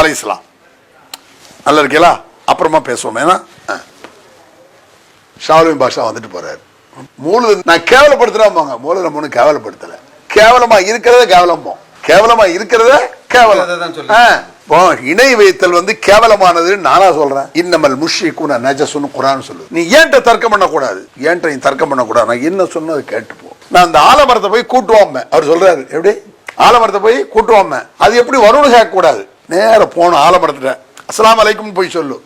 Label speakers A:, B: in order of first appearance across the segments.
A: பழகிக்கலாம். நல்லா இருக்கீங்களா? அப்புறமா பேசுவோம். ஏன்னா ஷாலுவின் பாஷா வந்துட்டு போறாரு. மூலது நான் கேவலப்படுத்துறாங்க. மூலது நம்ம ஒன்றும் கேவலப்படுத்தல. கேவலமா இருக்கிறத கேவலம்போம், கேவலமா இருக்கிறத கேவலம். இணை வைத்தல் கேவலமானது நானா சொல்றேன். இன்னமல் முஷ்ரிகூன நஜஸுன்னு குர்ஆன் சொல்லுது. நீ ஏன்ட்ட தர்க்கம் பண்ணக்கூடாது, ஏன்ட்ட நீ தர்க்கம் பண்ணக்கூடாது. நான் என்ன சொன்னது கேட்டுப்போ. நான் அந்த ஆலமரத்தை போய் கூட்டுவாம அவர் சொல்றாரு. எப்படி ஆலமரத்தை போய் கூட்டுவாம அது எப்படி வரும்னு கேட்கக்கூடாது. நேர போன ஆலமரத்துல அஸ்ஸலாமு அலைக்கும் போய் சொல்லு,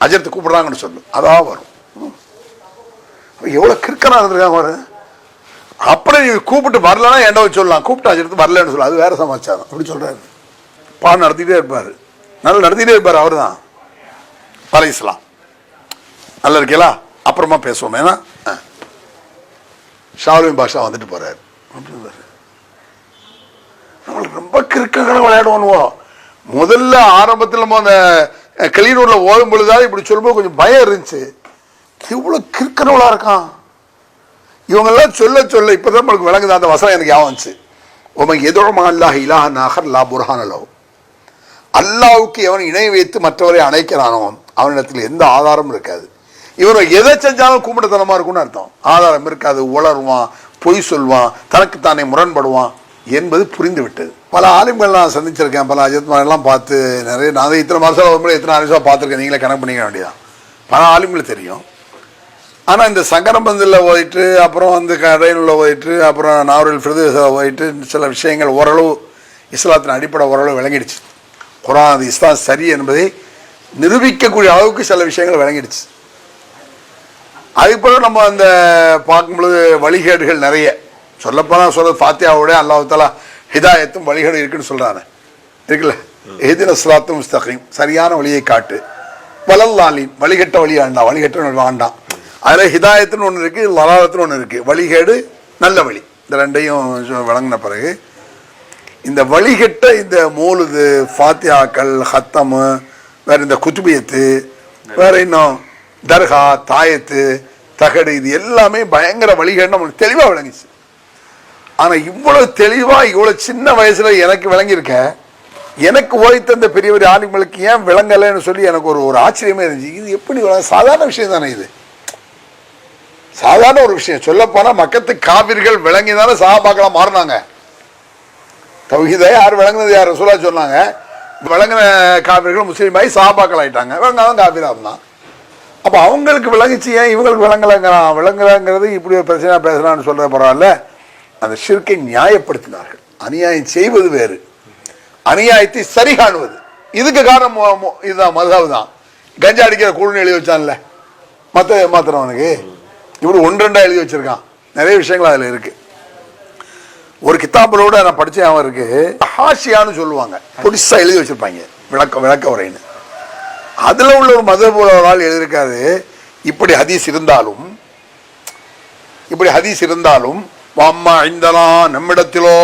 A: அஜரத்து கூப்பிடுறாங்கன்னு சொல்லு, அதான் வரும். எவ்வளவு கிறுக்கனா இருந்திருக்காங்க பாரு. அப்படி நீ கூப்பிட்டு வரலன்னா என்ன சொல்லலாம், கூப்பிட்டு அஜரத்து வரலன்னு சொல்லலாம், அது வேற சமாச்சாரம். அப்படி சொல்றாரு. பாடம் நடத்திட்டே இருப்பாரு, நல்லா நடத்திட்டே இருப்பாரு. அவரு தான் பழகிக்கலாம். நல்லா இருக்கீங்களா? அப்புறமா பேசுவோம். ஏன்னா ஷாலுவின் பாஷா வந்துட்டு போறாரு. நம்மளுக்கு ரொம்ப கிறுக்கங்களை விளையாடுவோம். முதல்ல ஆரம்பத்தில் நம்ம அந்த கிளீனூர்ல ஓடும் பொழுதாவது இப்படி சொல்லும்போது கொஞ்சம் பயம் இருந்துச்சு. இவ்வளவு கிறுக்கனவளா இருக்கான் இவங்கெல்லாம் சொல்ல சொல்ல இப்பதான் நம்மளுக்கு விளங்குது. அந்த வசனம் எனக்கு ஞாபகம் வந்துச்சு. உமக்கு எதோமா அல்லாஹ் இலாஹ நாகர் லா புர்ஹான லஹு. அல்லாஹ்வுக்கு எவன் இணை வைத்து மற்றவரை அணைக்கிறானோ அவனிடத்தில் எந்த ஆதாரமும் இருக்காது. இவன் எதை செஞ்சாலும் கூப்பிடத்தனமா இருக்கும்னு அர்த்தம். ஆதாரம் இருக்காது, உளருவான், பொய் சொல்வான், தனக்குத்தானே முரண்படுவான் என்பது புரிந்து விட்டது. பல ஆலிம்கள் நான் சந்திச்சிருக்கேன், பல அஜத்மாரெல்லாம் பார்த்து நிறைய. நான் இத்தனை மாதம் எத்தனை ஆலிம்ஸாக பார்த்துருக்கேன், நீங்களே கணக்கு பண்ணிக்க வேண்டியதான். பல ஆலிம்கள் தெரியும். ஆனால் இந்த சங்கரபந்தில் போயிட்டு அப்புறம் கடையில் போயிட்டு அப்புறம் நாவரில் பிரதேசத்தில் போயிட்டு சில விஷயங்கள் ஓரளவு இஸ்லாத்தின் அடிப்படை ஓரளவு விளங்கிடுச்சு. குர்ஆன் அது இஸ்லாம் சரி என்பதை நிரூபிக்கக்கூடிய அளவுக்கு சில விஷயங்கள் விளங்கிடுச்சு. அதுக்கு பிறகு நம்ம அந்த பார்க்கும்பொழுது வழிகேடுகள் நிறைய சொல்லப்போனால் ஃபாத்தியாவோட அல்லாஹ் தஆலா ஹிதாயத்தும் வழிகேடு இருக்குன்னு சொல்கிறானே இருக்குல்ல. இஹ்தின ஸிராத்தல் முஸ்தகீம், சரியான வழியை காட்டு. வலல்லாலின், வழிகட்ட வழி வேண்டாம், வழிகட்ட வேண்டாம். அதில் ஹிதாயத்துன்னு ஒன்று இருக்குது, லலாலத்துன்னு ஒன்று இருக்குது. வழிகேடு நல்ல வழி, இந்த ரெண்டையும் வழங்கின பிறகு இந்த வழிகட்ட இந்த மௌலுது, ஃபாத்தியாக்கள், ஹத்தமு, வேற இந்த குத்துபியத்து, வேற இன்னும் தர்கா, தாயத்து, தகடு, இது எல்லாமே பயங்கர வழிகேடு நம்மளுக்கு தெளிவாக விளங்கிச்சு. ஆனால் இவ்வளவு தெளிவாக இவ்வளவு சின்ன வயசுல எனக்கு விளங்கியிருக்க, எனக்கு ஓய்த்த இந்த பெரிய பெரிய ஆலிம்களுக்கு ஏன் விளங்கலைன்னு சொல்லி எனக்கு ஒரு ஆச்சரியமே இருந்துச்சு. இது எப்படி சாதாரண விஷயம் தானே, இது சாதாரண ஒரு விஷயம். சொல்ல போனா மக்கத்து காபிர்கள் விளங்கிதானே சஹாபாக்களா மாறினாங்க. தௌஹீதை யார் விளங்குனது, யார் ரசூலுல்லாஹ் சொன்னாங்க. விளங்கின காபிர்கள் முஸ்லீமாயி சஹாபாக்கள் ஆயிட்டாங்க, விளங்காதான் காபிரா இருந்தான். அப்போ அவங்களுக்கு விளங்கிச்சு, ஏன் இவங்களுக்கு விளங்கலைங்கிறான். விளங்கலைங்கிறது இப்படி ஒரு பிரச்சனை பேசுறான்னு சொல்ற பரவாயில்ல. அந்த ஷிர்கை நியாயப்படுத்தினார்கள். அநியாயம் செய்வது வேறு, அநியாயத்தை சரி காணுவது. இதுக்கு காரணம் இதுதான், மதுஹப் தான். கஞ்சா அடிக்கிற கூழ்னு எழுதி வச்சான்ல, மற்ற மாத்திரவனுக்கு இப்படி ஒன்று ரெண்டா எழுதி வச்சிருக்கான். நிறைய விஷயங்கள் அதில் இருக்கு. ஒரு கித்தாபிலோட நான் படிச்சேன், அவன் இருக்கு ஹாஷியான்னு சொல்லுவாங்க, புதுசா எழுதி வச்சிருப்பாங்க, விளக்க உரைன்னு. அதுல உள்ள ஒரு மதுஹப் ஆள் எழுதியிருக்காரு, இப்படி ஹதீஸ் இருந்தாலும் அம்மா இந்தனா நம்மிடத்திலோ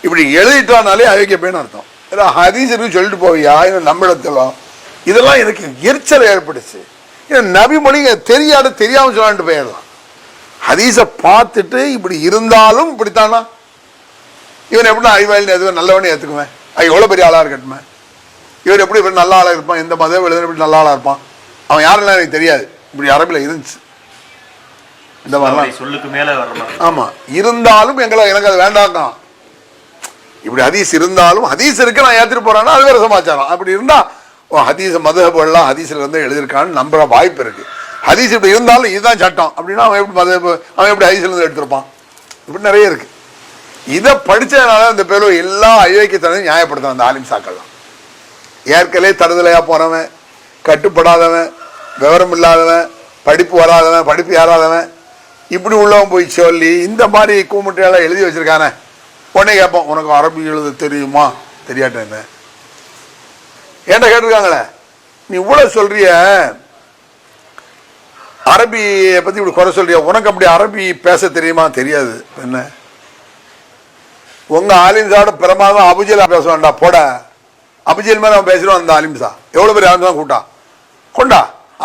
A: இப்படி எழுதிட்டானாலே அயோக்கியப்பேன்னு அர்த்தம். ஹதீஸ் சொல்லிட்டு போவியா நம்மிடத்திலோ, இதெல்லாம் எனக்கு எரிச்சல் ஏற்படுச்சு. நபி மொழி தெரியாம சொல்லான்ட்டு போயிடலாம். ஹதீஸை பார்த்துட்டு இப்படி இருந்தாலும் இப்படித்தானா, இவன் எப்படின்னா அறிவாளின்னு எதுவும் நல்லவனே ஏற்றுக்குவேன், எவ்வளோ பெரிய ஆளாக இருக்கட்டுமே, இவர் எப்படி இப்படி நல்ல ஆளாக இருப்பான், எந்த மதம் எழுதுன இப்படி நல்ல ஆளாக இருப்பான், அவன் யாரெல்லாம் எனக்கு தெரியாது. இப்படி அரபில் இருந்துச்சு இந்த மாதிரிலாம் சொல்லுக்கு மேலே வரலாம். ஆமாம், இருந்தாலும் எனக்கு அது வேண்டாம். இப்படி ஹதீஸ் இருந்தாலும் ஹதீஸ் இருக்கு நான் ஏற்றுட்டு போறேன்னா அது வேற சமாச்சாரம். அப்படி இருந்தா ஹதீஸ் மதுஹப்லாம் ஹதீஸ்ல வந்து எழுதியிருக்கான்னு நம்புற வாய்ப்பு இருக்கு. ஹதீஸ் இப்படி இருந்தாலும் இதுதான் சட்டம் அப்படின்னா அவன் எப்படி மதுஹப், அவன் எப்படி ஹதீஸ்ல இருந்து எடுத்திருப்பான். இப்படி நிறைய இருக்கு. இதை படிச்சதுனால இந்த பேரும் எல்லா அயோக்கியத்தனையும் நியாயப்படுத்தும். அந்த ஆலிம் சாக்கள்லாம் ஏற்கனவே தருதலையா போனவன், கட்டுப்படாதவன், விவரம் இல்லாதவன், படிப்பு வராதவன், படிப்பு ஏறாதவன், இப்படி உள்ளவன் போய் சொல்லி இந்த மாதிரி கூமுட்டையெல்லாம் எழுதி வச்சிருக்கானே. உடனே கேட்போம், உனக்கு அரபி எழுத தெரியுமா, தெரியாட்ட என்ன ஏன்டா கேட்டிருக்காங்களே, நீ இவ்வளவு சொல்றிய அரபியை பத்தி இப்படி குறை சொல்றிய, உனக்கு அப்படி அரபி பேச தெரியுமா, தெரியாது. என்ன உங்க ஆலிம்ஸாவோட பிரமாதம் அபுஜல் பேச வேண்டாம், போட அபுஜல் மேல அவன் பேசுறான். அந்த ஆலிம்ஸா எவ்வளவு பெரிய ஆலிம்ஸா கூட்டா கொண்டா,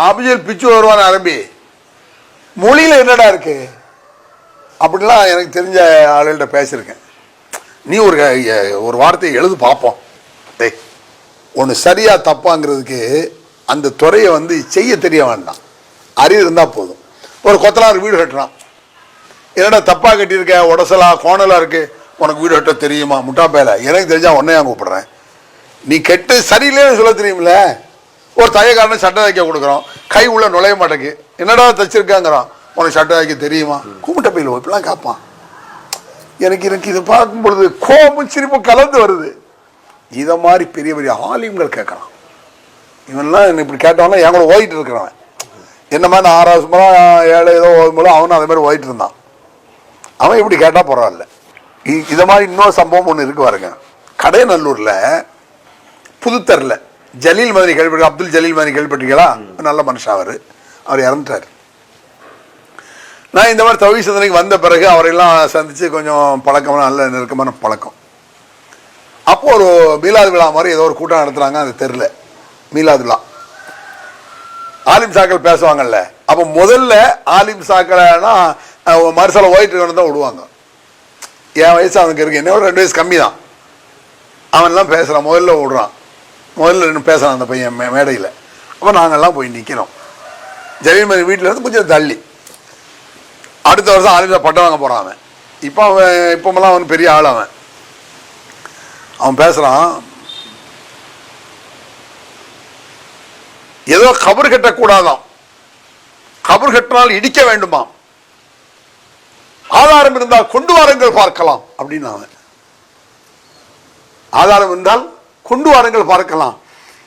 A: அபுஜல் பிச்சு வருவான். அரபி மொழியில என்னடா இருக்கு அப்படிலாம் எனக்கு தெரிஞ்ச ஆளுகிட்ட பேசியிருக்கேன். நீ ஒரு வார்த்தையை எழுது பார்ப்போம், டேய் ஒன்று சரியா தப்பாங்கிறதுக்கு அந்த துறையை செய்ய தெரிய வேண்டாம், அறிவு இருந்தால் போதும். ஒரு கொத்தனார் வீடு கட்டுறான், என்னடா தப்பா கட்டியிருக்க, உடசலா கோணலா இருக்கு, உனக்கு வீடு கட்ட தெரியுமா? முட்டா பேல, எனக்கு தெரிஞ்சா உன்னையா கூப்பிடுறேன், நீ கெட்டு சரியில்லைன்னு சொல்ல தெரியுமில்ல. ஒரு தையக்காரனை சட்டை தைக்க கொடுக்குறோம், கை உள்ள நுழைய மாட்டேக்கு, என்னடா தச்சிருக்காங்கிறான், உனக்கு சட்டை தைக்க தெரியுமா? கூப்பிட்ட பையில இப்பெல்லாம் காப்பான். எனக்கு இதை பார்க்கும் பொழுது கோபம் சிரிப்பும் கலந்து வருது. இதை மாதிரி பெரிய பெரிய ஆலிம்கள் கேட்கறான். இவன்லாம் இப்படி கேட்டவனா என் கூட ஓடிட்டு இருக்கிறவன், என்ன மாதிரி 6வது முறை 7 ஏதோ ஓதும்போது அவனும் அதே மாதிரி ஓடிட்டு இருந்தான். அவன் இப்படி கேட்டா பரவாயில்ல. இதை மாதிரி இன்னொரு சம்பவம் ஒன்று இருக்கு பாருங்க. கடையநல்லூர்ல புதுத்தரில் ஜலீல் மதனி கேள்விப்பட்டு, அப்துல் ஜலீல் மதனி கேள்விப்பட்டீங்களா? நல்ல மனுஷன் அவர் இறந்துட்டார். நான் இந்த மாதிரி தௌஹீத் சிந்தனைக்கு வந்த பிறகு அவரையெல்லாம் சந்திச்சு கொஞ்சம் பழக்கம், நல்ல நெருக்கமான பழக்கம். அப்போ ஒரு மீலாது விழா மாதிரி ஏதோ ஒரு கூட்டம் நடத்துறாங்க அந்த தெருல. மீலாது விழா ஆலிம் சாக்கள் பேசுவாங்கல்ல. அப்போ முதல்ல ஆலிம் சாக்களைனா மறுசல ஓயிட்டு தான் விடுவாங்க. என் வயசு அவனுக்கு இருக்கு, என்ன 2 வயசு கம்மி தான். அவன்லாம் பேசுறான், முதல்ல விடுறான், முதல்ல பேசுறான் அந்த பையன் மேடையில். அப்போ நாங்கள்லாம் போய் நிற்கிறோம். ஜலீல் மதி வீட்டில் இருந்து கொஞ்சம் தள்ளி. அடுத்த வருஷம் ஆலிம் பட்டம் வாங்க போறான் அவன். இப்போமெல்லாம் அவன் பெரிய ஆள். அவன் பேசுறான், ஏதோ கபர் கட்டக்கூடாதாம், கபர் கட்டினால் இடிக்க வேண்டுமா, ஆதாரம் இருந்தால் கொண்டு வாருங்கள் பார்க்கலாம் அப்படின்னு. அவன் ஆதாரம் இருந்தால் கொண்டு வாருங்கள் பார்க்கலாம்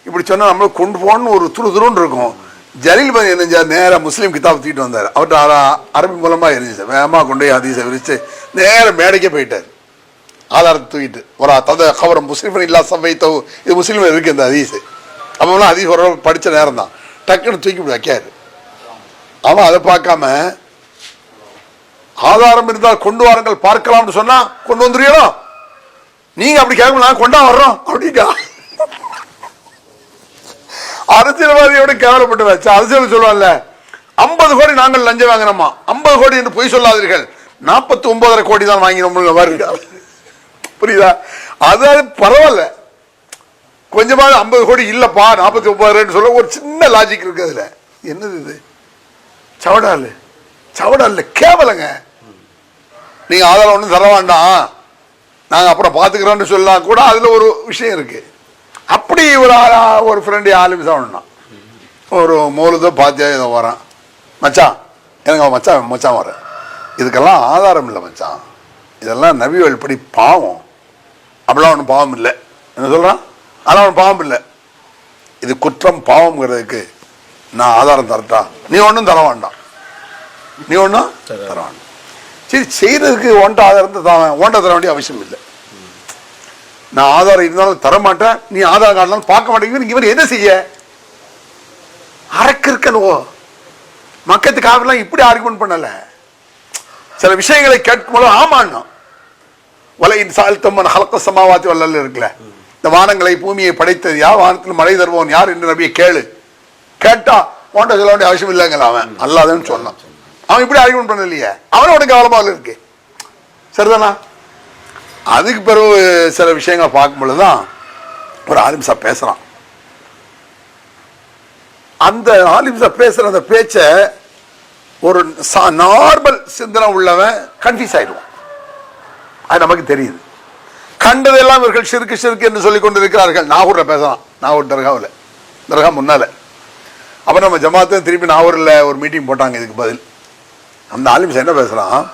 A: இப்படி சொன்னா நம்மள கொண்டு போகணும்னு ஒரு துருன்னு இருக்கும். ஜலீல் மதி என்ன நேரம் முஸ்லீம் கிதாப் தூக்கிட்டு வந்தார். அவர்கிட்ட அரபி மூலமா இருந்துச்சு. வேகமாக கொண்டு போய் ஹதீஸை விரிச்சு நேரம் மேடைக்கே போயிட்டார். ஆதாரத்தை தூக்கிட்டு ஒரு தத கவரம் முஸ்லீம் இல்லா சவைத்தோ, இது முஸ்லீம் இருக்கு இந்த ஹதீஸ். அப்பெல்லாம் ஹதீஸ் ஒரு படித்த நேரம் தான், டக்குன்னு தூக்கி வைக்காது. அவன் அதை பார்க்காம ஆதாரம் இருந்தால் கொண்டு வாருங்கள் பார்க்கலாம்னு சொன்னா கொண்டு வந்துருவீங்களோ, நீங்க அப்படி கேட்கணும், நான் கொண்டா வர்றோம் அப்படின்னா. அரசியல்வாதியோட கேவலப்பட்டு வச்சு அரசியல் சொல்லுவாங்கல்ல, 50 கோடி நாங்கள் லஞ்சம் வாங்கினோமா, 50 கோடி என்று பொய் சொல்லாதீர்கள், 49.5 கோடி தான் வாங்கினோம். புரியுதா? அதாவது பரவாயில்ல, கொஞ்சமாவது 50 கோடி இல்லப்பா 49 சொல்ல ஒரு சின்ன லாஜிக் இருக்கு அதுல. என்னது இது? சவடால் கேவலங்க. நீங்க ஆதாரம் ஒன்றும் தர வேண்டாம், நாங்க அப்புறம் பாத்துக்கிறோம்னு சொல்லலாம் கூட அதுல ஒரு விஷயம் இருக்கு. அப்படி ஒரு ஃப்ரெண்டு ஆலிம் சாப்பிடணும், ஒரு மௌலுதோ பாத்தியா ஏதோ வரான், மச்சான் எனக்கு மச்சான் வர, இதுக்கெல்லாம் ஆதாரம் இல்லை மச்சான், இதெல்லாம் நபி வழிப்படி பாவம், அப்படிலாம் ஒன்றும் பாவம் இல்லை. என்ன சொல்றான்? அதெல்லாம் ஒன்றும் பாவம் இல்லை, இது குற்றம் பாவம்ங்கிறதுக்கு நான் ஆதாரம் தரட்டா? நீ ஒன்றும் தர வேண்டாம், நீ ஒன்றும் தர வேண்டாம். சரி, செய்யறதுக்கு ஒன்றை ஆதாரம் ஒன்றை தர வேண்டிய அவசியம் இல்லை. நான் ஆதாரம் இருந்தாலும் தரமாட்டேன், நீ ஆதார் கார்டு பார்க்க மாட்டேங்க. இவர் என்ன செய்ய அரக்கிருக்கோ மக்கத்துக்கு ஆகலாம் இப்படி ஆர்குமெண்ட் பண்ணல. சில விஷயங்களை கேட்கும் போது ஆமாண்ணா வலையின் சாழ்த்தம்மன் ஹலக்க சமாவாத்தி வல்லல் இருக்குல்ல, இந்த வானங்களை பூமியை படைத்தது யார், வானத்தில் மழை தருவோன் யார் என்று நபியை கேளு, கேட்டா போன்ற சொல்ல வேண்டிய அவசியம் இல்லைங்களா, அவன் அல்லாதன்னு சொன்னான். அவன் இப்படி ஆர்குமெண்ட் பண்ண இல்லையே, அவனோட கவலமாக இருக்கு. சரிதானா? அதுக்கு பிறகு சில விஷயங்களை பார்க்கும் பொழுதுதான் ஒரு ஆலிம் சாப் பேசுறான். அந்த ஆலிம் சாப் பேசுற அந்த பேச்ச ஒரு நார்மல் சிந்தனை உள்ளவன் கன்ஃபியூஸ் ஆயிடுவான். அது நமக்கு தெரியுது. கண்டதெல்லாம் இவர்கள் ஷிர்க் என்று சொல்லிக் கொண்டிருக்கிறார்கள். நாகூர்ல பேசலாம், நாகூர் தர்கா முன்னால. அப்புறம் நம்ம ஜமாத்தையும் திருப்பி நாகூர்ல ஒரு மீட்டிங் போட்டாங்க இதுக்கு பதில். அந்த ஆலிம் சாப் என்ன பேசுறான்,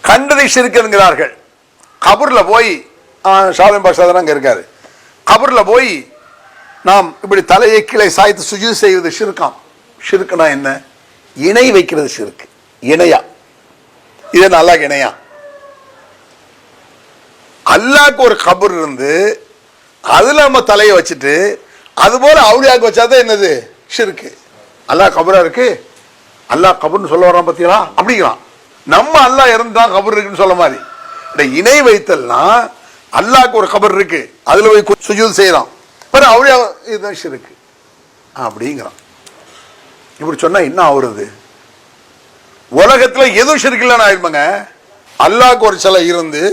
A: கண்டதை ஷிர்க் என்கிறார்கள். கபூர்ல போய் ஷாதன் பாஷா தான் அங்கே இருக்காரு, கபூர்ல போய் நாம் இப்படி தலையை கீழே சாய்த்து சுஜூத் செய்வது ஷிர்காம். ஷிர்க்னா என்ன? இணை வைக்கிறது ஷிர்க். இணையா? இது நல்லா இணையா? அல்லாஹ்க்கு ஒரு கபூர் இருந்து அதுல நம்ம தலையை வச்சுட்டு அது போல அவுலியாக்கு வச்சாதான் என்னது ஷிர்க். அல்லாஹ் கபூரா இருக்கு, அல்லாஹ் கபூர்னு சொல்ல வரான் பார்த்தீங்களா, அப்படிங்கிறான். நம்ம அல்லாஹ் இருந்தான் கபூர் இருக்குன்னு சொல்ல மாதிரி. இணை வைத்தல்னா அல்லாஹ்க்கு ஒரு கபர் இருக்கு, அதுல போய் சுஜூத் செய்யறான், அவளியா இதுதான் ஷிர்க் அப்படிங்கிறான். இப்படி சொன்னா என்ன ஆகுறது? உலகத்துல எதுவும் ஷிர்க் இல்லைன்னு ஆயிருப்பாங்க. அல்லாஹ்க்கு ஒரு சிலை இருந்து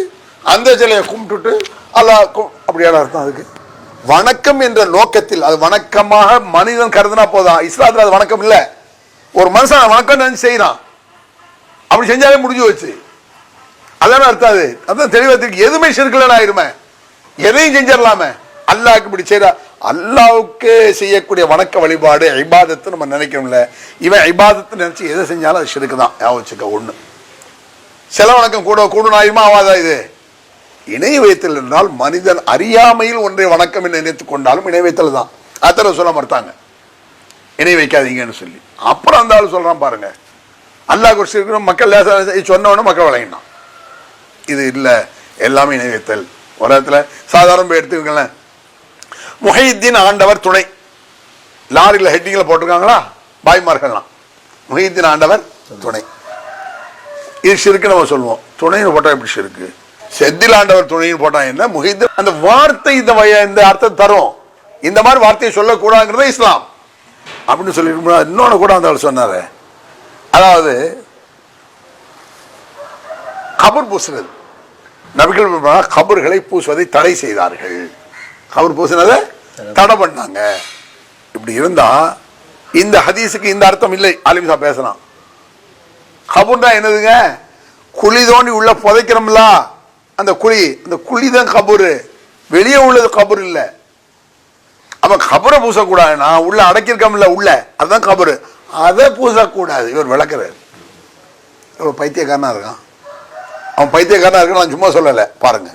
A: அந்த சிலையை கும்பிட்டுட்டு அல்லாஹ் அப்படியான அர்த்தம் அதுக்கு. வணக்கம் என்ற நோக்கத்தில் அது வணக்கமாக மனிதன் கருதுனா போதும். இஸ்லாத்துல அது வணக்கம் இல்ல. ஒரு மனுஷன் வணக்கம் நினைச்சு செய்யறான், அப்படி செஞ்சாலே முடிஞ்சு வச்சு. அதான அர்த்தம். அது அதான் தெளிவத்திற்கு எதுவுமே ஷிர்க்ல ஆயிருமே, எதையும் செஞ்சிடலாமே. அல்லாஹ்க்கு இப்படி செய்யற, அல்லாஹ்வுக்கு செய்யக்கூடிய வணக்க வழிபாடு இபாதத்து நம்ம நினைக்கிறோம்ல, இவன் இபாதத்து நினைச்சு எதை செஞ்சாலும் அது ஷிர்க் தான். ஞாபகம் ஒண்ணு. சில வணக்கம் கூட கூடுனாயுமா ஆவாதா? இது இணை வைத்தல் என்றால் மனிதன் அறியாமையில் ஒன்றை வணக்கம் என்று நினைத்துக் கொண்டாலும் இணை வைத்தல் தான். அத்தனை சொல்ல மறுத்தாங்க, இணை வைக்காதீங்கன்னு சொல்லி. அப்புறம் அந்த ஆள் சொல்றான் பாருங்க, அல்லாஹ் ஒரு மக்கள் சொன்ன உடனே மக்கள் வழங்கினான். இது இல்லை, எல்லாமே இணை வைத்தல். ஒரு இடத்துல சாதாரண எடுத்துக்கங்களேன், முஹைதீன் ஆண்டவர் துணை, லாரியில் ஹெட்டிங்ல போட்டிருக்காங்களா பாய்மார்கள்லாம், முஹைதீன் ஆண்டவர் துணை. இது ஷிர்க்கு நம்ம சொல்லுவோம். துணைன்னு போட்டா எப்படி ஷிர்க்கு? செந்தில் ஆண்டவர் துணைன்னு போட்டா என்ன? முஹைதீன் அந்த வார்த்தை இந்த அர்த்தம் தரும். இந்த மாதிரி வார்த்தையை சொல்லக்கூடாதுங்கிறத இஸ்லாம் அப்படின்னு சொல்லி. இன்னொன்னு கூட அந்த ஆள் சொன்னாரு, அதாவது கபர் பூசுறது. நபிகள் கபர்களை பூசுவதை தடை செய்தார்கள். கபர் பூசினதை தடை பண்ணாங்க. இப்படி இருந்தா இந்த ஹதீஸுக்கு இந்த அர்த்தம் இல்லை. ஆலிம் சாப் பேசலாம். கபர்னா என்னதுங்க? குழி தோண்டி உள்ள புதைக்கிறோம்ல, அந்த குழி, அந்த குழி தான் கபரு, வெளியே உள்ளது கபர் இல்லை. அப்ப கபரை பூசக்கூடாதுன்னா உள்ள அடக்கியிருக்கோம்ல உள்ள, அதுதான் கபரு, அதை பூசக்கூடாது. இவர் விளக்குறாரு. இவர் பைத்தியக்காரனா இருக்கான். அவன் பைத்தியக்காரனா இருக்கான், நான் சும்மா சொல்லலை பாருங்க.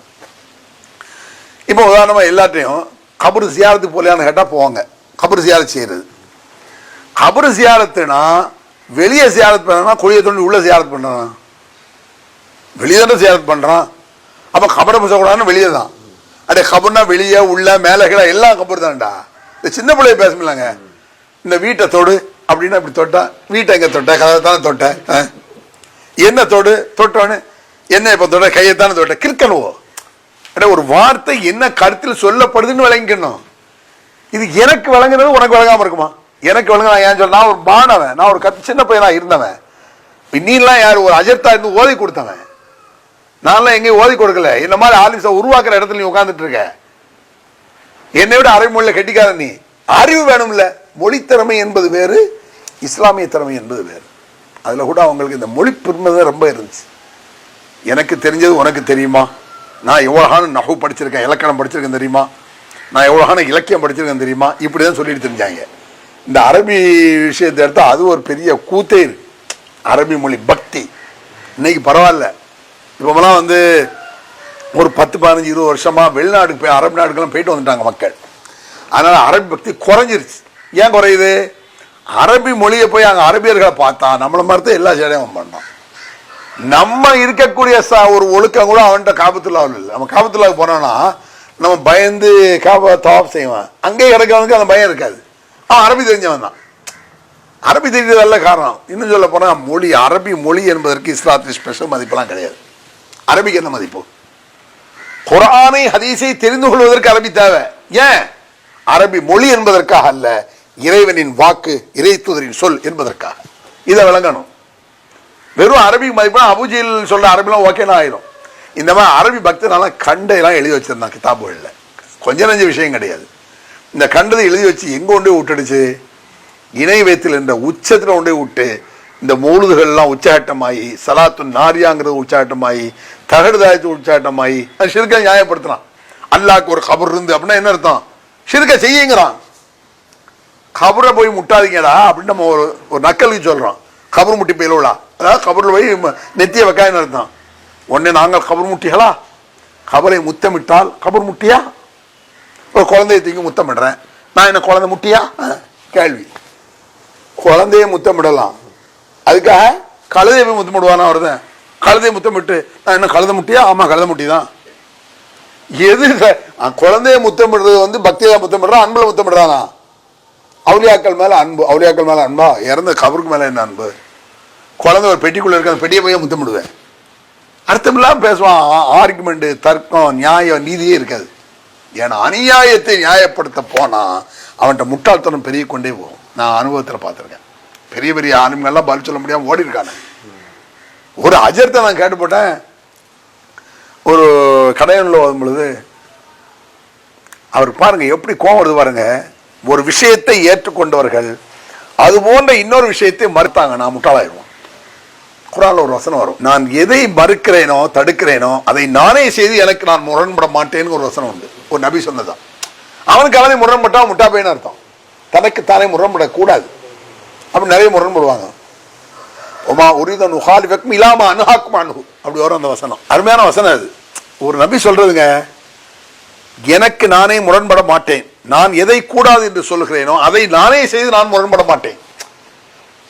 A: இப்போ உதாரணமா எல்லாத்தையும் கபரு சியாரத்துக்கு போலையான்னு கேட்டா போவாங்க. கபரு சியாரத்து செய்யறது, கபரு சியாரத்துனா வெளியே சியாரத்து பண்ணா, குழியை தோண்டி உள்ள சியாரத்து பண்றான், வெளியே தானே சியாரத்து பண்றான். அப்ப கபரை பூசக்கூடாதுன்னு வெளியே தான். அப்படியே கபர்னா வெளியே உள்ள மேலே கீழே எல்லாம் கபர் தான்டா. இந்த சின்ன பிள்ளைய பேச முடியலங்க. இந்த வீட்டை தொடு அப்படின்னா இப்படி தொட்டா, வீட்டை எங்க தொட்ட, கதை தானே தொட்ட, என்ன தொடு தொட்டோன்னு என்ன இப்ப தொட்ட, கையைத்தானே தொட்ட, கிற்கணுவோ. ஒரு வார்த்தை என்ன கருத்தில் சொல்லப்படுதுன்னு விளங்கிக்கணும். இது எனக்கு விளங்குறது உனக்கு விளங்காம இருக்குமா? எனக்கு விளங்க ஏன் சொல்ல, நான் ஒரு மாணவன், நான் ஒரு சின்ன பையனா இருந்தவன். நீலாம் யார்? ஒரு அஜர்த்தா இருந்து ஓதி கொடுத்தவன். நான்லாம் எங்கேயும் ஓதி கொடுக்கல. இந்த மாதிரி ஆலிம்ஸை உருவாக்குற இடத்துல நீ உட்கார்ந்துட்டு இருக்க. என்னை விட அரை மொழியில கெட்டிக்கார நீ. அறிவு வேணும்ல. மொழி திறமை என்பது வேறு, இஸ்லாமிய திறமை என்பது வேறு. அதுல கூட அவங்களுக்கு இந்த மொழி பெருமை ரொம்ப இருந்துச்சு. எனக்கு தெரிஞ்சது உனக்கு தெரியுமா? நான் எவ்வளோகான நகு படிச்சிருக்கேன், இலக்கணம் படிச்சிருக்கேன் தெரியுமா? நான் எவ்வளோகான இலக்கியம் படிச்சிருக்கேன் தெரியுமா? இப்படிதான் சொல்லிட்டு தெரிஞ்சாங்க. இந்த அரபி விஷயத்தை எடுத்தா அது ஒரு பெரிய கூத்தே இருக்கு. அரபி மொழி பக்தி இன்னைக்கு பரவாயில்ல. இப்போலாம் வந்து ஒரு 10, 15, 20 வருஷமா வெளிநாட்டுக்கு போய் அரபு நாடுக்கெல்லாம் போயிட்டு வந்துட்டாங்க மக்கள். அதனால அரபி பக்தி குறைஞ்சிருச்சு. ஏன் குறையுது? அரபி மொழியை போய் அங்கே அரபியர்களை பார்த்தா நம்மளை மாதிரி எல்லா சேடையும் பண்ணோம். நம்ம இருக்கக்கூடிய ஒரு ஒழுக்கம் கூட அவன்கிட்ட காபத்துல்லாவில் இல்லை. நம்ம காபத்துல்லாவுக்கு போனோம்னா நம்ம பயந்து காபா தவாப் செய்வான். அங்கே கிடக்கிறவனுக்கு அந்த பயம் இருக்காது. அரபி தெரிஞ்சவன் தான். அரபி தெரிஞ்சதல்ல காரணம். இன்னும் சொல்ல போனால் மொழி, அரபி மொழி என்பதற்கு இஸ்லாத்தில் ஸ்பெஷல் மதிப்பெல்லாம் கிடையாது. அரபிக்கு என்ன மதிப்பு? குர்ஆனை ஹதீஸை தெரிந்து கொள்வதற்கு அரபி தேவை. ஏன்? அரபி மொழி என்பதற்காக அல்ல, இறைவனின் வாக்கு, இறை தூதரின் சொல் என்பதற்காக. இதை விளங்கணும். வெறும் அரபி மதிப்பா அபுஜில் சொல்ற அரபிலாம் ஓகேனா ஆயிரும். இந்த மாதிரி அரபி பக்தனால கண்டையெல்லாம் எழுதி வச்சிருந்தான் கிதாபுகள்ல. கொஞ்ச நஞ்ச விஷயம் கிடையாது. இந்த கண்டதை எழுதி வச்சு எங்க கொண்டே விட்டுடுச்சு? இணை வைத்தல் என்ற உச்சத்தில் கொண்டே விட்டு இந்த மௌலுதுகள்லாம் உச்சாட்டமாயி, சலாத்து நாரியாங்கிறது உச்சாட்டமாயி, தகடுதாயத்து உச்சாட்டமாயி, அது ஷிர்கை நியாயப்படுத்துறான். அல்லாஹ்க்கு ஒரு கபர் இருந்து அப்படின்னா என்ன அர்த்தம்? ஷிர்கை செய்யுங்கிறான். கபரை போய் முட்டாதீங்கடா அப்படின்னு நம்ம ஒரு நக்கலுக்கு சொல்றோம். கபர் முட்டி போயிலா, அதாவது கபரில் போய் நெத்திய வைக்கான்னு அர்த்தம். உடனே நாங்கள் கபர் முட்டிகளா? கபரை முத்தமிட்டால் கபர் முட்டியா? ஒரு குழந்தைய தூக்கி முத்தமிடுறேன், நான் என்ன குழந்தை முட்டியா? கேள்வி. குழந்தைய முத்தமிடலாம், அதுக்காக கழுதையை போய் முத்தமிடுவானா? வருது கழுதையை முத்தமிட்டு நான் என்ன கழுதை முட்டியா? ஆமா கழுதை முட்டி தான். எது குழந்தைய முத்தமிடுறது வந்து பக்தியா முத்தமிடுறான், அன்புல முத்தமிடுறானா? அவுலியாக்கள் மேல அன்பு, அவுலியாக்கள் மேல அன்பா? இறந்த கபருக்கு மேல என்ன அன்பு? குழந்தை ஒரு பெட்டிக்குள்ள இருக்க, அந்த பெட்டியை போய் முத்தமிடுவேன். அர்த்தமில்லாம பேசுவான். ஆர்குமெண்ட், தர்க்கம், நியாயம், நீதியே இருக்காது. ஏன்னா அநியாயத்தை நியாயப்படுத்த போனா அவன்கிட்ட முட்டாள்தனம் பெருகி கொண்டே போகும். நான் அனுபவத்தில் பார்த்துருக்கேன். பெரிய பெரிய ஆளுங்கள்லாம் பதில் சொல்ல முடியாம ஓடி இருக்காங்க. ஒரு அஜர்த்தை நான் கேட்டு போட்டேன். ஒரு கடையனில் ஓதும் பொழுது அவருக்கு பாருங்க எப்படி கோவம் வருது பாருங்க. ஒரு விஷயத்தை ஏற்றுக்கொண்டவர்கள் அது போன்ற இன்னொரு விஷயத்தை மறுத்தாங்க, நான் முட்டாளாயிருவோம். குர்ஆன்ல ஒரு வசனம் வரும், நான் எதை மறுக்கிறேனோ தடுக்கிறேனோ அதை நானே செய்து எனக்கு நான் முரண்பட மாட்டேன்னு ஒரு வசனம் உண்டு. ஒரு நபி சொன்னதான். அவனுக்கு அவனே முரண்பட்டா முட்டா பையன் அர்த்தம். தனக்கு தானே முரண்படக்கூடாது. அப்படி நிறைய முரண்படுவாங்க. ஒமா உரிதன் உஹாலிஃபக்கும் இலாமா அன்ஹாக்கும் அன்ஹு, அப்படி வரும் அந்த வசனம். அருமையான வசனம் அது. ஒரு நபி சொல்றதுங்க, எனக்கு நானே முரண்பட மாட்டேன், நான் எதை கூடாது என்று சொல்லுகிறேனோ அதை நானே செய்து நான் முரண்பட மாட்டேன்.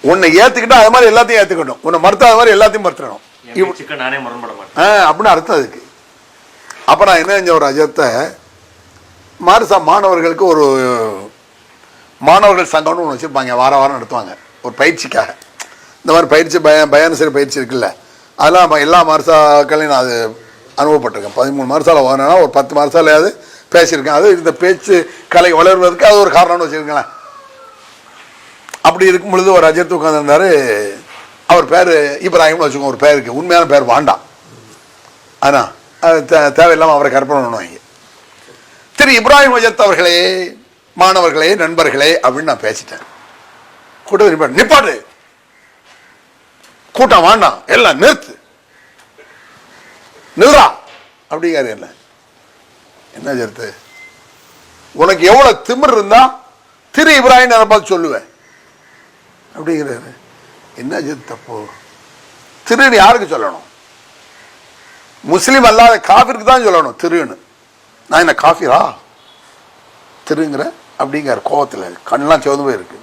A: உன்னை ஏத்துக்கிட்டா அது மாதிரி எல்லாத்தையும் ஏத்துக்கணும், உன்னை மறுத்தா அது மாதிரி எல்லாத்தையும் மறுத்துடணும் அப்படின்னு அர்த்தம் அதுக்கு. அப்ப நான் என்ன செஞ்ச, ஒரு அஜத்தை மாறுசா மாணவர்களுக்கு ஒரு மாணவர்கள் சங்கம்னு ஒன்று வச்சிருப்பாங்க, வார வாரம் நடத்துவாங்க ஒரு பயிற்சிக்காக. இந்த மாதிரி பயிற்சி பயானசரி பயிற்சி இருக்குல்ல, அதெல்லாம் எல்லா மார்சாக்களையும் நான் அது அனுபவப்பட்டிருக்கேன். 13 மார்சால வரணும்னா ஒரு 10 மார்சாலையாவது பேசியிருக்கேன். அது இந்த பேச்சு கலை வளர்வதற்கு அது ஒரு காரணம்னு வச்சுருக்கேன். அப்படி இருக்கும் பொழுது ஒரு அஜர்த்து உட்காந்துருந்தாரு. அவர் பேர் இப்ராஹிம்னு வச்சுக்கோங்க, ஒரு பேருக்கு உண்மையான பேர் வாண்டாம், ஆனால் அது தேவையில்லாமல் அவரை கற்பனை பண்ணுவாங்க. திரு இப்ராஹிம் அஜர்த் அவர்களே, மாணவர்களே, நண்பர்களே அப்படின்னு நான் பேசிட்டேன். கூட்டம் நிப்பாடு, கூட்டம் வாண்டாம், எல்லாம் நிறுத்து, நில்றா அப்படிங்காரு. என்ன ஜெர்த்து, உனக்கு எவ்வளவு திமிர் இருந்தா திரு இப்ராஹிம் பார்த்து சொல்லுவேன் அப்படிங்கிறாரு. என்ன ஜெர்த்து தப்போ, திருன்னு யாருக்கு சொல்லணும்? முஸ்லீம் அல்லாத காஃபிருக்கு தான் சொல்லணும் திருன்னு. நான் என்ன காஃபிரா திருங்கிற அப்படிங்கிற கோவத்தில் கண்ணெல்லாம் சிவந்து போயிருக்கு.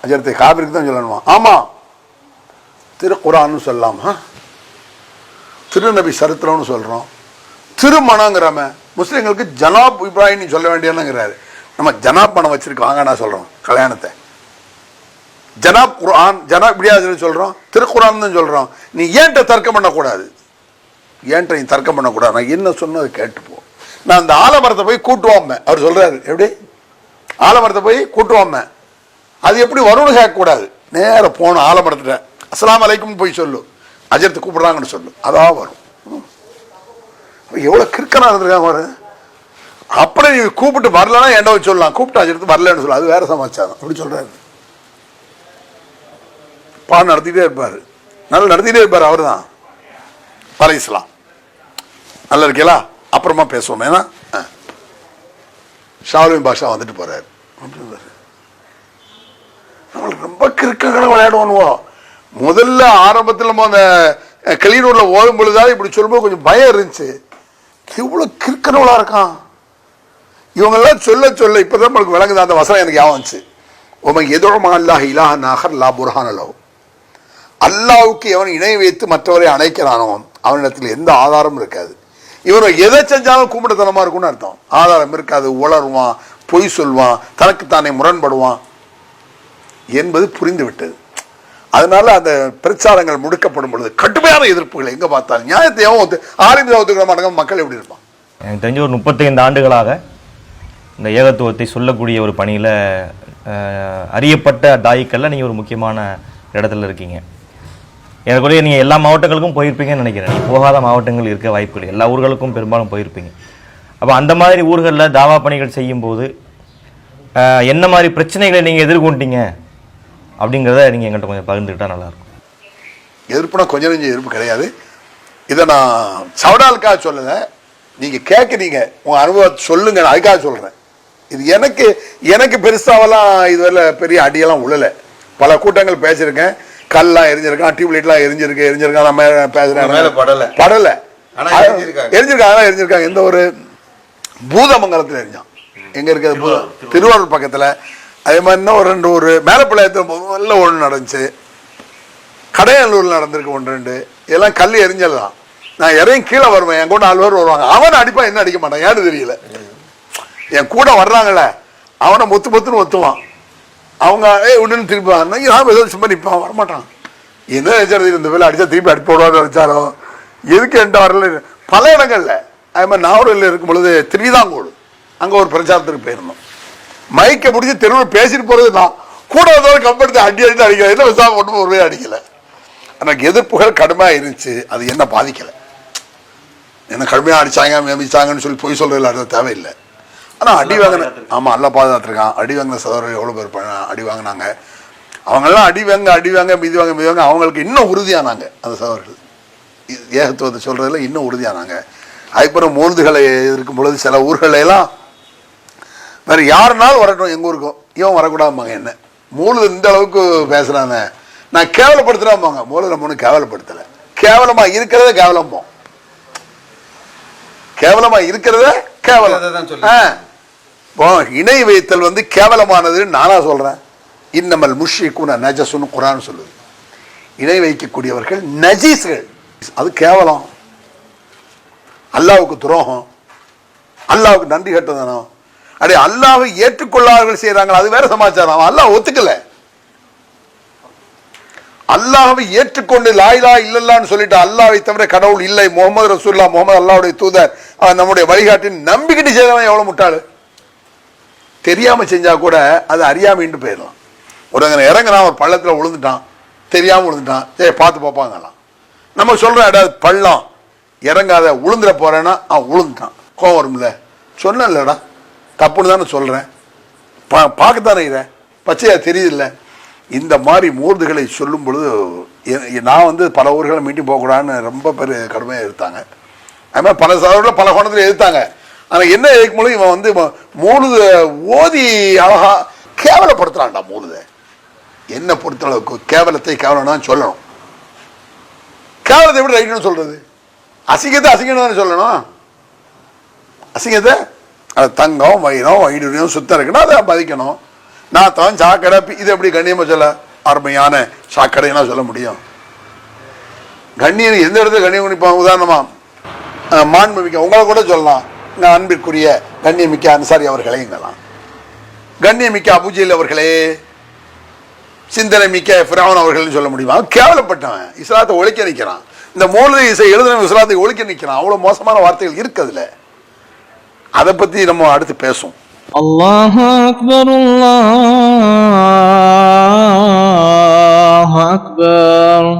A: அஜரத்தை காஃபிருக்கு தான் சொல்லணுமா? ஆமா, திரு குர்ஆன்னு சொல்லலாமா? திருநபி சரித்திரம்னு சொல்றோம், திருமணங்கிறம முஸ்லிம்களுக்கு ஜனாப் இப்ராஹிம் சொல்ல வேண்டியதுங்கிறாரு. நம்ம ஜனாப் மனம் வச்சிருக்கோம், வாங்க நான் சொல்றோம் கல்யாணத்தை ஜனாப் குர்ஆன் ஜனாப் இப்படியாதுன்னு சொல்றோம், திருக்குர்ஆன் தான் சொல்றோம். நீ ஏன்ட்ட தர்க்கம் பண்ணக்கூடாது, ஏன்ட்ட நீ தர்க்கம் பண்ணக்கூடாது, நான் என்ன சொன்னது கேட்டுப்போ. நான் அந்த ஆலமரத்தை போய் கூட்டுவாம அவர் சொல்றாரு, எப்படி ஆலமரத்தை போய் கூட்டுவாம அது எப்படி வரும்னு கேட்கக்கூடாது. நேர போன ஆலமரத்துல அஸ்ஸலாமு அலைக்கும் போய் சொல்லு, அஜர்த்து கூப்பிடுறாங்கன்னு சொல்லு, அதான் வரும். எவ்வளவு கிறுக்கனா இருந்திருக்காங்க பாரு. அப்படி நீ கூப்பிட்டு வரலன்னா என்ன சொல்லலாம், கூப்பிட்டு அஜர்த்து வரலன்னு சொல்லலாம், அது வேற சமாச்சாரம். அப்படி சொல்றாரு. பாடம் நடத்திட்டே இருப்பாரு, நல்லா நடத்திட்டே இருப்பாரு. அவரு தான் அலைஹிஸ்ஸலாம். நல்லா இருக்கீங்களா, அப்புறமா பேசுவோம். ஏன்னா ஷாலுவின் பாஷா வந்துட்டு போறாரு. நம்மளுக்கு ரொம்ப கிறுக்கங்களை விளையாடுவோம். முதல்ல ஆரம்பத்தில் நம்ம அந்த கிளீனூர்ல ஓடும் பொழுதாவது இப்படி சொல்லும்போது கொஞ்சம் பயம் இருந்துச்சு. இவ்வளவு கிறுக்கனவளா இருக்கான் இவங்கெல்லாம் சொல்ல சொல்ல இப்பதான் நம்மளுக்கு விளங்குது. அந்த வசனம் எனக்கு ஞாபகம் வந்துச்சு. உமக்கு எதோமா அல்லாஹ் இலாஹ நாகர் லா புர்ஹான லஹு, அல்லாஹ்வுக்கு எவன் இணை வைத்து மற்றவரை அணைக்கிறானோ அவனிடத்தில் எந்த ஆதாரமும் இருக்காது. இவன் எதை செஞ்சாலும் கூப்பிடத்தனமா இருக்கும்னு அர்த்தம். ஆதாரம் இருக்காது, உளருவான், பொய் சொல்வான், தனக்குத்தானே முரண்படுவான் என்பது புரிந்து விட்டது. அதனால அந்த பிரச்சாரங்கள் முடுக்கப்படும் பொழுது கடுமையான எதிர்ப்புகள் எங்க பார்த்தாலும் நியாயத்தையும் ஆரம்பி ஒத்துக்கிற மாட்டாங்க. மக்கள் எப்படி இருப்பான்?
B: எனக்கு தெரிஞ்ச ஒரு 35 ஆண்டுகளாக இந்த ஏகத்துவத்தை சொல்லக்கூடிய ஒரு பணியில அறியப்பட்ட தாயிக்கல்ல நீங்க ஒரு முக்கியமான இடத்துல இருக்கீங்க. எனக்குள்ளே நீங்கள் எல்லா மாவட்டங்களுக்கும் போயிருப்பீங்கன்னு நினைக்கிறேன். நீங்கள் போகாத மாவட்டங்கள் இருக்க வாய்ப்புகள், எல்லா ஊர்களுக்கும் பெரும்பாலும் போயிருப்பீங்க. அப்போ அந்த மாதிரி ஊர்களில் தாவா பணிகள் செய்யும்போது என்ன மாதிரி பிரச்சனைகளை நீங்கள் எதிர்கொண்டீங்க அப்படிங்கிறத நீங்கள் எங்கள்கிட்ட கொஞ்சம் பகிர்ந்துக்கிட்டால் நல்லாயிருக்கும்.
A: எதிர்ப்புனா கொஞ்சம் நெஞ்சம் எதிர்ப்பு கிடையாது. இதை நான் சவடாலுக்காக சொல்லலை, நீங்கள் கேட்குறீங்க, உங்கள் அனுபவத்தை சொல்லுங்க, நான் அதுக்காக சொல்கிறேன். இது எனக்கு பெருசாவெல்லாம் இதுவரை பெரிய அடியெல்லாம் உள்ளலை. பல கூட்டங்கள் பேசியிருக்கேன், கல்லாம் எரிஞ்சிருக்கான், டியூப்லைட்லாம் எரிஞ்சிருக்கான். நம்ம பேசுறேன் படலை எரிஞ்சிருக்காங்க. எந்த ஒரு பூதமங்கலத்தில் எரிஞ்சான், எங்க இருக்கிறது திருவாரூர் பக்கத்தில். அதே மாதிரி இன்னும் ஒரு 2 ஊர் மேலப்பாளையத்தில் முதல்ல ஒன்று நடந்துச்சு, கடையல்லூரில் நடந்திருக்கு 1-2. இதெல்லாம் கல் எரிஞ்சலாம். நான் இறங்கி கீழே வருவேன், என் கூட 4 பேர் வருவாங்க. அவனை அடிப்பான், என்ன அடிக்க மாட்டான், ஏன்னு தெரியல. என் கூட வர்றாங்கல்ல அவனை மொத்துன்னு ஒத்துவான். அவங்க உடனே திருப்பான், ஏதோ சும்மா நிற்பான், வரமாட்டான். என்ன நினைச்சாரு, இந்த வேலை அடிச்சா திருப்பி அடி போடுவான்னு நினைச்சாரோ, எதுக்கு என்கிட்ட வரல. பல இடங்கள்ல அது மாதிரி நாவூரில் இருக்கும் பொழுது திருவிதாங்கோடு அங்கே ஒரு பிரச்சாரத்துக்கு போயிருந்தோம். மைக்கை பிடிச்சி தெருவில் பேசிட்டு போறது தான், கூட வந்தவரை கம்பெடுத்து அடிச்சு அடிக்கல, என்ன விசாரம் ஒன்றும் ஒருவே அடிக்கல. எனக்கு எதிர்ப்புகள் கடுமையாக இருந்துச்சு, அது என்ன பாதிக்கலை. என்ன கடுமையாக அடிச்சாங்க மேமிச்சாங்கன்னு சொல்லி பொய் சொல்றதில்ல, அது தேவையில்லை. ஆனா அடி வாங்கின, ஆமா எல்லாம் பாதுகாத்துருக்கான். அடி வாங்கின சகோதரர்கள் எவ்வளவு பேர் அடி வாங்கினாங்க. அவங்கெல்லாம் அடி வாங்க மிதிவாங்க அவங்களுக்கு இன்னும் உறுதியானாங்க. அந்த சகோதரர்கள் ஏகத்துவத்தை சொல்றதுல இன்னும் உறுதியானாங்க. அதுக்கப்புறம் மூழ்துகளை இருக்கும் பொழுது சில ஊர்கள் எல்லாம் வேற யாருனாலும் வரட்டும் எங்க ஊருக்கும், இவன் வரக்கூடாதுமாங்க. என்ன மூழுது இந்த அளவுக்கு பேசுறாங்க, நான் கேவலப்படுத்துறாம்பாங்க. மூலத மூணு கேவலப்படுத்தல, கேவலமா இருக்கிறத கேவலம்போம், கேவலமா இருக்கிறத கேவலம். இணை வைத்தல் கேவலமானதுன்னு நானா சொல்றேன். இன்னமல் முஷ்ரிகுன நஜசுன்னு குர்ஆன் சொல்லுது. இணை வைக்கக்கூடியவர்கள் நஜீஸ்கள், அது கேவலம். அல்லாஹ்வுக்கு துரோகம், அல்லாஹ்வுக்கு நன்றி கட்டணும். அடே அல்லாஹ்வை ஏற்றுக்கொள்ளாதவர்கள் செய்யறாங்க, அது வேற சமாச்சாரம். அல்லாஹ் ஒத்துக்கல. அல்லாஹ்வை ஏற்றுக்கொண்டு லா இலாஹ இல்லல்லாஹ்னு சொல்லிட்டு அல்லாஹ்வை தவிர கடவுள் இல்லை, முகமது ரசூலுல்லாஹ், முகமது அல்லாஹ்வுடைய தூதர், அவன் நம்முடைய வழிகாட்டின் நம்பிக்கிட்டு செய்யறவன் எவ்வளவு முட்டாளு. தெரியாம செஞ்சா கூட அது அறியாமைன்னு போயிடலாம். ஒருவங்க இறங்குறான், ஒரு பள்ளத்துல விழுந்துட்டான், தெரியாம விழுந்துட்டான், சரி பார்த்து பார்ப்பாங்கலாம். நம்ம சொல்றோம் இடம் பள்ளம், இறங்காத, விழுந்துட போறேன்னா அவன் விழுந்துட்டான், கோவம் வரும்ல. சொன்னேன்லடா தப்புன்னு தானே சொல்றேன், பார்க்கத்தானே இதை பச்சையா தெரியுதில்ல. இந்த மாதிரி மூர்துகளை சொல்லும் பொழுது நான் பல ஊர்களை மீட்டிங் போகக்கூடாதுன்னு ரொம்ப பேர் கடுமையாக எடுத்தாங்க. அது மாதிரி பல சகோதரர்கள் பல கோணத்தில் எதிர்த்தாங்க. ஆனால் என்ன எதுக்கு மூலம் இவன் மூழுத ஓதி அழகா கேவலப்படுத்துறான்டா. மூழுத என்ன பொறுத்தளவுக்கு கேவலத்தை கேவலம் சொல்லணும். கேவலத்தை எப்படி ரைட்டுன்னு சொல்றது? அசிங்கத்தை அசிங்கன்னு சொல்லணும். அசிங்கத்தை அது தங்கம் வைரம் வைடூரியம் சுத்தம் இருக்குன்னா அதை மதிக்கணும். நான் தான் சாக்கடை இது எப்படி கண்ணியமா சொல்ல, அருமையான சாக்கடைன்னா சொல்ல முடியும்? கண்ணியம் எந்த இடத்துல கண்ணியம் குடிப்பாங்க? உதாரணமா மாண்புமிக்க உங்களை கூட சொல்லலாம், நான் அன்பிற்குரிய கண்ணியமிக்க அன்சாரி அவர்களேங்கலாம், கண்ணியமிக்க அபுஜெயில் அவர்களே, சிந்தனை மிக்க ஃபிரௌன் அவர்கள் சொல்ல முடியுமா? கேவலப்பட்டவன், இஸ்லாத்தை ஒழிக்க நிற்கிறான். இந்த மூலதை இசை எழுதின இஸ்லாத்தை ஒழிக்க நிற்கிறான். அவ்வளவு மோசமான வார்த்தைகள் இருக்கு அதுல. அதை பத்தி நம்ம அடுத்து பேசுவோம்.
C: அல்லாஹு அக்பர், அல்லாஹு அக்பர்.